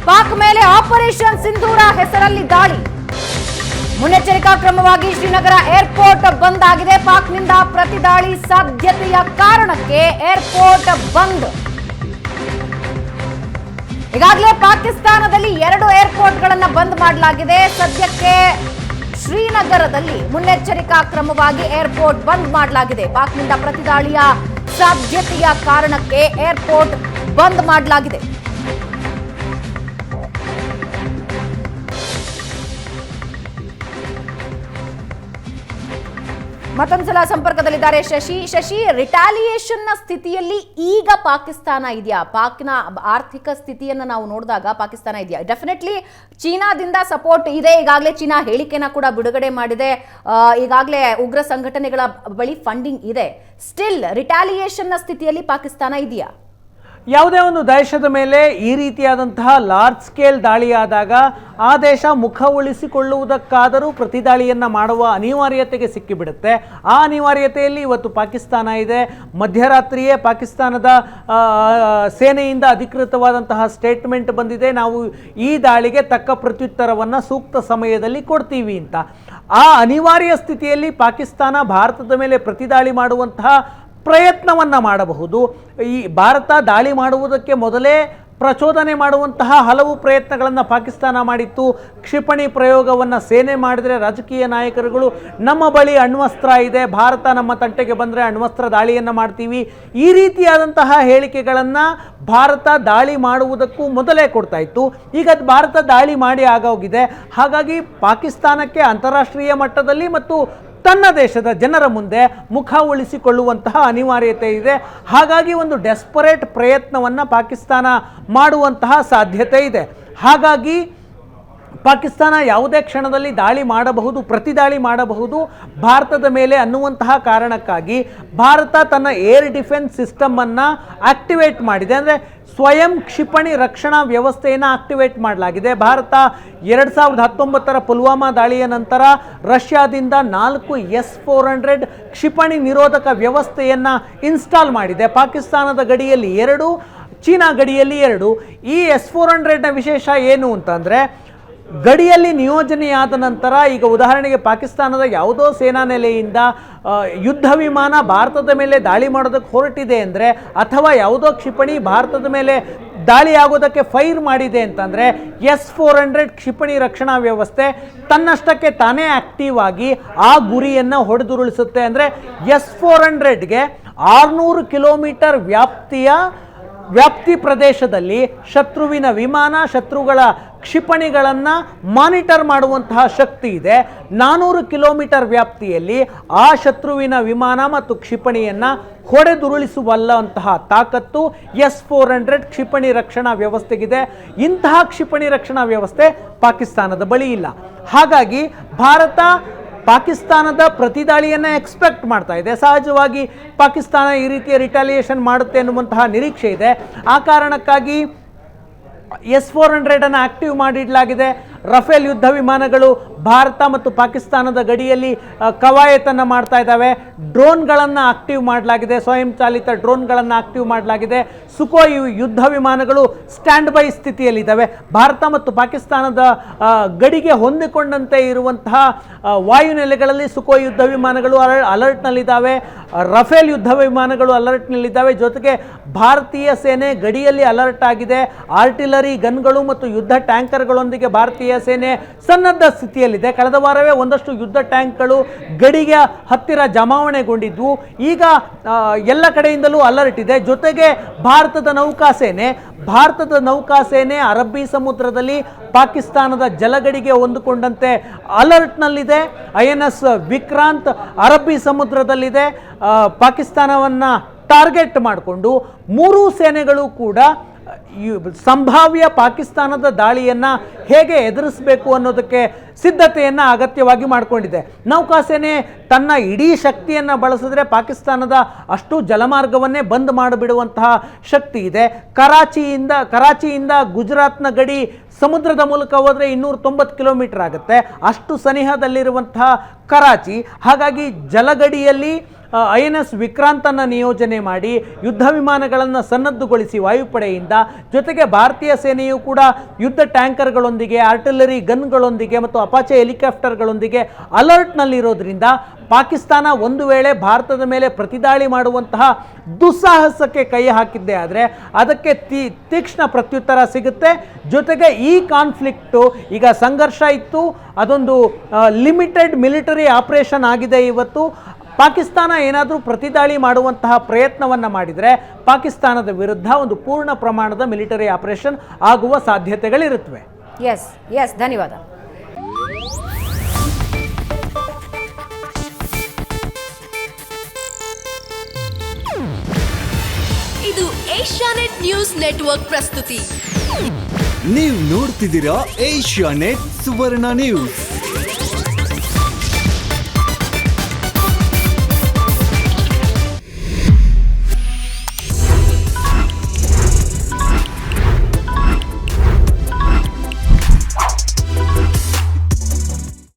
ಪಾಕ್ ಮೇಲೆ ಆಪರೇಷನ್ ಸಿಂಧೂರ ಹೆಸರಲ್ಲಿ ದಾಳಿ. ಮುನ್ನೆಚ್ಚರಿಕಾ ಕ್ರಮವಾಗಿ ಶ್ರೀನಗರ ಏರ್ಪೋರ್ಟ್ ಬಂದ್ ಆಗಿದೆ. ಪಾಕ್ನಿಂದ ಪ್ರತಿ ದಾಳಿ ಸಾಧ್ಯತೆಯ ಕಾರಣಕ್ಕೆ ಏರ್ಪೋರ್ಟ್ ಬಂದ್. ಈಗಾಗಲೇ ಪಾಕಿಸ್ತಾನದಲ್ಲಿ 2 ಏರ್ಪೋರ್ಟ್ಗಳನ್ನು ಬಂದ್ ಮಾಡಲಾಗಿದೆ. ಸದ್ಯಕ್ಕೆ ಶ್ರೀನಗರದಲ್ಲಿ ಮುನ್ನೆಚ್ಚರಿಕಾ ಕ್ರಮವಾಗಿ ಏರ್ಪೋರ್ಟ್ ಬಂದ್ ಮಾಡಲಾಗಿದೆ. ಪಾಕ್ನಿಂದ ಪ್ರತಿ ದಾಳಿಯ ಸಾಧ್ಯತೆಯ ಕಾರಣಕ್ಕೆ ಏರ್ಪೋರ್ಟ್ ಬಂದ್ ಮಾಡಲಾಗಿದೆ. ಮತ್ತೊಂದ್ಸಲ ಸಂಪರ್ಕದಲ್ಲಿದ್ದಾರೆ ಶಶಿ. ರಿಟಾಲಿಯೇಷನ್ ನ ಸ್ಥಿತಿಯಲ್ಲಿ ಈಗ ಪಾಕಿಸ್ತಾನ ಇದೆಯಾ? ಪಾಕ್ನ ಆರ್ಥಿಕ ಸ್ಥಿತಿಯನ್ನು ನಾವು ನೋಡಿದಾಗ ಪಾಕಿಸ್ತಾನ ಇದೆಯಾ? ಡೆಫಿನೆಟ್ಲಿ ಚೀನಾದಿಂದ ಸಪೋರ್ಟ್ ಇದೆ. ಈಗಾಗಲೇ ಚೀನಾ ಹೇಳಿಕೆನ ಕೂಡ ಬಿಡುಗಡೆ ಮಾಡಿದೆ. ಈಗಾಗಲೇ ಉಗ್ರ ಸಂಘಟನೆಗಳ ಬಳಿ ಫಂಡಿಂಗ್ ಇದೆ. ಸ್ಟಿಲ್ ರಿಟಾಲಿಯೇಷನ್ ನ ಸ್ಥಿತಿಯಲ್ಲಿ ಪಾಕಿಸ್ತಾನ ಇದೆಯಾ? ಯಾವುದೇ ಒಂದು ದೇಶದ ಮೇಲೆ ಈ ರೀತಿಯಾದಂತಹ ಲಾರ್ಜ್ ಸ್ಕೇಲ್ ದಾಳಿಯಾದಾಗ ಆ ದೇಶ ಮುಖ ಉಳಿಸಿಕೊಳ್ಳುವುದಕ್ಕಾದರೂ ಪ್ರತಿದಾಳಿಯನ್ನು ಮಾಡುವ ಅನಿವಾರ್ಯತೆಗೆ ಸಿಕ್ಕಿಬಿಡುತ್ತೆ. ಆ ಅನಿವಾರ್ಯತೆಯಲ್ಲಿ ಇವತ್ತು ಪಾಕಿಸ್ತಾನ ಇದೆ. ಮಧ್ಯರಾತ್ರಿಯೇ ಪಾಕಿಸ್ತಾನದ ಸೇನೆಯಿಂದ ಅಧಿಕೃತವಾದಂತಹ ಸ್ಟೇಟ್ಮೆಂಟ್ ಬಂದಿದೆ, ನಾವು ಈ ದಾಳಿಗೆ ತಕ್ಕ ಪ್ರತ್ಯುತ್ತರವನ್ನು ಸೂಕ್ತ ಸಮಯದಲ್ಲಿ ಕೊಡ್ತೀವಿ ಅಂತ. ಆ ಅನಿವಾರ್ಯ ಸ್ಥಿತಿಯಲ್ಲಿ ಪಾಕಿಸ್ತಾನ ಭಾರತದ ಮೇಲೆ ಪ್ರತಿದಾಳಿ ಮಾಡುವಂತಹ ಪ್ರಯತ್ನವನ್ನು ಮಾಡಬಹುದು. ಈ ಭಾರತ ದಾಳಿ ಮಾಡುವುದಕ್ಕೆ ಮೊದಲೇ ಪ್ರಚೋದನೆ ಮಾಡುವಂತಹ ಹಲವು ಪ್ರಯತ್ನಗಳನ್ನು ಪಾಕಿಸ್ತಾನ ಮಾಡಿತ್ತು. ಕ್ಷಿಪಣಿ ಪ್ರಯೋಗವನ್ನು ಸೇನೆ ಮಾಡಿದರೆ ರಾಜಕೀಯ ನಾಯಕರುಗಳು ನಮ್ಮ ಬಳಿ ಅಣ್ವಸ್ತ್ರ ಇದೆ, ಭಾರತ ನಮ್ಮ ತಂಟೆಗೆ ಬಂದರೆ ಅಣ್ವಸ್ತ್ರ ದಾಳಿಯನ್ನು ಮಾಡ್ತೀವಿ, ಈ ರೀತಿಯಾದಂತಹ ಹೇಳಿಕೆಗಳನ್ನು ಭಾರತ ದಾಳಿ ಮಾಡುವುದಕ್ಕೂ ಮೊದಲೇ ಕೊಡ್ತಾ ಇತ್ತು. ಈಗ ಭಾರತ ದಾಳಿ ಮಾಡಿ ಆಗೋಗಿದೆ. ಹಾಗಾಗಿ ಪಾಕಿಸ್ತಾನಕ್ಕೆ ಅಂತಾರಾಷ್ಟ್ರೀಯ ಮಟ್ಟದಲ್ಲಿ ಮತ್ತು ತನ್ನ ದೇಶದ ಜನರ ಮುಂದೆ ಮುಖ ಉಳಿಸಿಕೊಳ್ಳುವಂತಹ ಅನಿವಾರ್ಯತೆ ಇದೆ. ಹಾಗಾಗಿ ಒಂದು ಡೆಸ್ಪರೇಟ್ ಪ್ರಯತ್ನವನ್ನು ಪಾಕಿಸ್ತಾನ ಮಾಡುವಂತಹ ಸಾಧ್ಯತೆ ಇದೆ. ಹಾಗಾಗಿ ಪಾಕಿಸ್ತಾನ ಯಾವುದೇ ಕ್ಷಣದಲ್ಲಿ ದಾಳಿ ಮಾಡಬಹುದು, ಪ್ರತಿದಾಳಿ ಮಾಡಬಹುದು ಭಾರತದ ಮೇಲೆ ಅನ್ನುವಂತಹ ಕಾರಣಕ್ಕಾಗಿ ಭಾರತ ತನ್ನ ಏರ್ ಡಿಫೆನ್ಸ್ ಸಿಸ್ಟಮನ್ನು ಆಕ್ಟಿವೇಟ್ ಮಾಡಿದೆ. ಅಂದರೆ ಸ್ವಯಂ ಕ್ಷಿಪಣಿ ರಕ್ಷಣಾ ವ್ಯವಸ್ಥೆಯನ್ನು ಆಕ್ಟಿವೇಟ್ ಮಾಡಲಾಗಿದೆ. ಭಾರತ 2019 ಪುಲ್ವಾಮಾ ದಾಳಿಯ ನಂತರ ರಷ್ಯಾದಿಂದ 4 S-400 ಕ್ಷಿಪಣಿ ನಿರೋಧಕ ವ್ಯವಸ್ಥೆಯನ್ನು ಇನ್ಸ್ಟಾಲ್ ಮಾಡಿದೆ. ಪಾಕಿಸ್ತಾನದ ಗಡಿಯಲ್ಲಿ 2, ಚೀನಾ ಗಡಿಯಲ್ಲಿ 2. ಈ S-400ನ ವಿಶೇಷ ಏನು ಅಂತಂದರೆ, ಗಡಿಯಲ್ಲಿ ನಿಯೋಜನೆಯಾದ ನಂತರ ಈಗ ಉದಾಹರಣೆಗೆ ಪಾಕಿಸ್ತಾನದ ಯಾವುದೋ ಸೇನಾ ನೆಲೆಯಿಂದ ಯುದ್ಧ ವಿಮಾನ ಭಾರತದ ಮೇಲೆ ದಾಳಿ ಮಾಡೋದಕ್ಕೆ ಹೊರಟಿದೆ ಅಂದರೆ, ಅಥವಾ ಯಾವುದೋ ಕ್ಷಿಪಣಿ ಭಾರತದ ಮೇಲೆ ದಾಳಿ ಆಗೋದಕ್ಕೆ ಫೈರ್ ಮಾಡಿದೆ ಅಂತಂದರೆ S-400 ಕ್ಷಿಪಣಿ ರಕ್ಷಣಾ ವ್ಯವಸ್ಥೆ ತನ್ನಷ್ಟಕ್ಕೆ ತಾನೇ ಆಕ್ಟಿವ್ ಆಗಿ ಆ ಗುರಿಯನ್ನು ಹೊಡೆದುರುಳಿಸುತ್ತೆ. ಅಂದರೆ S-400ಗೆ 600 ಕಿಲೋಮೀಟರ್ ವ್ಯಾಪ್ತಿ ಪ್ರದೇಶದಲ್ಲಿ ಶತ್ರುವಿನ ವಿಮಾನ, ಶತ್ರುಗಳ ಕ್ಷಿಪಣಿಗಳನ್ನು ಮಾನಿಟರ್ ಮಾಡುವಂತಹ ಶಕ್ತಿ ಇದೆ. 400 ಕಿಲೋಮೀಟರ್ ವ್ಯಾಪ್ತಿಯಲ್ಲಿ ಆ ಶತ್ರುವಿನ ವಿಮಾನ ಮತ್ತು ಕ್ಷಿಪಣಿಯನ್ನು ಹೊಡೆದುರುಳಿಸುವಲ್ಲಂತಹ ತಾಕತ್ತು S-400 ಕ್ಷಿಪಣಿ ರಕ್ಷಣಾ ವ್ಯವಸ್ಥೆಗಿದೆ. ಇಂತಹ ಕ್ಷಿಪಣಿ ರಕ್ಷಣಾ ವ್ಯವಸ್ಥೆ ಪಾಕಿಸ್ತಾನದ ಬಳಿ ಇಲ್ಲ. ಹಾಗಾಗಿ ಭಾರತ ಪಾಕಿಸ್ತಾನದ ಪ್ರತಿದಾಳಿಯನ್ನು ಎಕ್ಸ್ಪೆಕ್ಟ್ ಮಾಡ್ತಾ ಇದೆ. ಸಹಜವಾಗಿ ಪಾಕಿಸ್ತಾನ ಈ ರೀತಿಯ ರಿಟಾಲಿಯೇಷನ್ ಮಾಡುತ್ತೆ ಎನ್ನುವಂತಹ ನಿರೀಕ್ಷೆ ಇದೆ. ಆ ಕಾರಣಕ್ಕಾಗಿ S-400 ಆಕ್ಟಿವ್ ಮಾಡಿಡಲಾಗಿದೆ. ರಫೇಲ್ ಯುದ್ಧ ವಿಮಾನಗಳು ಭಾರತ ಮತ್ತು ಪಾಕಿಸ್ತಾನದ ಗಡಿಯಲ್ಲಿ ಕವಾಯತನ್ನು ಮಾಡ್ತಾ ಇದ್ದಾವೆ. ಡ್ರೋನ್ಗಳನ್ನು ಆಕ್ಟಿವ್ ಮಾಡಲಾಗಿದೆ, ಸ್ವಯಂ ಚಾಲಿತ ಡ್ರೋನ್ಗಳನ್ನು ಆಕ್ಟಿವ್ ಮಾಡಲಾಗಿದೆ. ಸುಖೋಯ್ ಯುದ್ಧ ವಿಮಾನಗಳು ಸ್ಟ್ಯಾಂಡ್ ಬೈ ಸ್ಥಿತಿಯಲ್ಲಿದ್ದಾವೆ. ಭಾರತ ಮತ್ತು ಪಾಕಿಸ್ತಾನದ ಗಡಿಗೆ ಹೊಂದಿಕೊಂಡಂತೆ ಇರುವಂತಹ ವಾಯುನೆಲೆಗಳಲ್ಲಿ ಸುಖೋಯ್ ಯುದ್ಧ ವಿಮಾನಗಳು ಅಲರ್ಟ್ನಲ್ಲಿದ್ದಾವೆ. ರಫೇಲ್ ಯುದ್ಧ ವಿಮಾನಗಳು ಅಲರ್ಟ್ನಲ್ಲಿದ್ದಾವೆ. ಜೊತೆಗೆ ಭಾರತೀಯ ಸೇನೆ ಗಡಿಯಲ್ಲಿ ಅಲರ್ಟ್ ಆಗಿದೆ. ಆರ್ಟಿಲರಿ ಗನ್ಗಳು ಮತ್ತು ಯುದ್ಧ ಟ್ಯಾಂಕರ್ಗಳೊಂದಿಗೆ ಭಾರತೀಯ ಸೇನೆ ಸನ್ನದ್ಧ ಸ್ಥಿತಿಯಲ್ಲಿದೆ. ಕಳೆದ ವಾರವೇ ಒಂದಷ್ಟು ಯುದ್ಧ ಟ್ಯಾಂಕ್ಗಳು ಗಡಿಗೆ ಹತ್ತಿರ ಜಮಾವಣೆಗೊಂಡಿದ್ವು. ಈಗ ಎಲ್ಲ ಕಡೆಯಿಂದಲೂ ಅಲರ್ಟ್ ಇದೆ. ಜೊತೆಗೆ ಭಾರತದ ನೌಕಾಸೇನೆ ಅರಬ್ಬಿ ಸಮುದ್ರದಲ್ಲಿ ಪಾಕಿಸ್ತಾನದ ಜಲಗಡಿಗೆ ಹೊಂದಿಕೊಂಡಂತೆ ಅಲರ್ಟ್ನಲ್ಲಿದೆ. INS ವಿಕ್ರಾಂತ್ ಅರಬ್ಬಿ ಸಮುದ್ರದಲ್ಲಿದೆ. ಪಾಕಿಸ್ತಾನವನ್ನು ಟಾರ್ಗೆಟ್ ಮಾಡಿಕೊಂಡು 3 ಸೇನೆಗಳು ಕೂಡ ಸಂಭಾವ್ಯ ಪಾಕಿಸ್ತಾನದ ದಾಳಿಯನ್ನು ಹೇಗೆ ಎದುರಿಸಬೇಕು ಅನ್ನೋದಕ್ಕೆ ಸಿದ್ಧತೆಯನ್ನು ಅಗತ್ಯವಾಗಿ ಮಾಡಿಕೊಂಡಿದೆ. ನೌಕಾಸೇನೆ ತನ್ನ ಇಡೀ ಶಕ್ತಿಯನ್ನು ಬಳಸಿದ್ರೆ ಪಾಕಿಸ್ತಾನದ ಅಷ್ಟು ಜಲಮಾರ್ಗವನ್ನೇ ಬಂದ್ ಮಾಡಿಬಿಡುವಂತಹ ಶಕ್ತಿ ಇದೆ. ಕರಾಚಿಯಿಂದ ಗುಜರಾತ್ನ ಗಡಿ ಸಮುದ್ರದ ಮೂಲಕ ಹೋದರೆ 290 ಕಿಲೋಮೀಟರ್ ಆಗುತ್ತೆ. ಅಷ್ಟು ಸನಿಹದಲ್ಲಿರುವಂತಹ ಕರಾಚಿ. ಹಾಗಾಗಿ ಜಲಗಡಿಯಲ್ಲಿ INS ವಿಕ್ರಾಂತನ್ನು ನಿಯೋಜನೆ ಮಾಡಿ ಯುದ್ಧ ವಿಮಾನಗಳನ್ನು ಸನ್ನದ್ಧಗೊಳಿಸಿ ವಾಯುಪಡೆಯಿಂದ, ಜೊತೆಗೆ ಭಾರತೀಯ ಸೇನೆಯು ಕೂಡ ಯುದ್ಧ ಟ್ಯಾಂಕರ್ಗಳೊಂದಿಗೆ, ಆರ್ಟಿಲರಿ ಗನ್ಗಳೊಂದಿಗೆ ಮತ್ತು ಅಪಾಚೆ ಹೆಲಿಕಾಪ್ಟರ್ಗಳೊಂದಿಗೆ ಅಲರ್ಟ್ನಲ್ಲಿರೋದ್ರಿಂದ ಪಾಕಿಸ್ತಾನ ಒಂದು ವೇಳೆ ಭಾರತದ ಮೇಲೆ ಪ್ರತಿದಾಳಿ ಮಾಡುವಂತಹ ದುಸ್ಸಾಹಸಕ್ಕೆ ಕೈ ಹಾಕಿದ್ದೆ ಆದರೆ ಅದಕ್ಕೆ ತೀಕ್ಷ್ಣ ಪ್ರತ್ಯುತ್ತರ ಸಿಗುತ್ತೆ. ಜೊತೆಗೆ ಈ ಕಾನ್ಫ್ಲಿಕ್ಟು ಈಗ ಸಂಘರ್ಷ ಇತ್ತು, ಅದೊಂದು ಲಿಮಿಟೆಡ್ ಮಿಲಿಟರಿ ಆಪರೇಷನ್ ಆಗಿದೆ. ಇವತ್ತು ಪಾಕಿಸ್ತಾನ ಏನಾದರೂ ಪ್ರತಿದಾಳಿ ಮಾಡುವಂತಹ ಪ್ರಯತ್ನವನ್ನು ಮಾಡಿದರೆ ಪಾಕಿಸ್ತಾನದ ವಿರುದ್ಧ ಒಂದು ಪೂರ್ಣ ಪ್ರಮಾಣದ ಮಿಲಿಟರಿ ಆಪರೇಷನ್ ಆಗುವ ಸಾಧ್ಯತೆಗಳಿರುತ್ತವೆ. ಎಸ್ ಧನ್ಯವಾದ. ಇದು ಏಷ್ಯಾನೆಟ್ ನ್ಯೂಸ್ ನೆಟ್ವರ್ಕ್ ಪ್ರಸ್ತುತಿ. ನೀವು ನೋಡ್ತಿದ್ದೀರಾ ಏಷ್ಯಾನೆಟ್ ಸುವರ್ಣ ನ್ಯೂಸ್.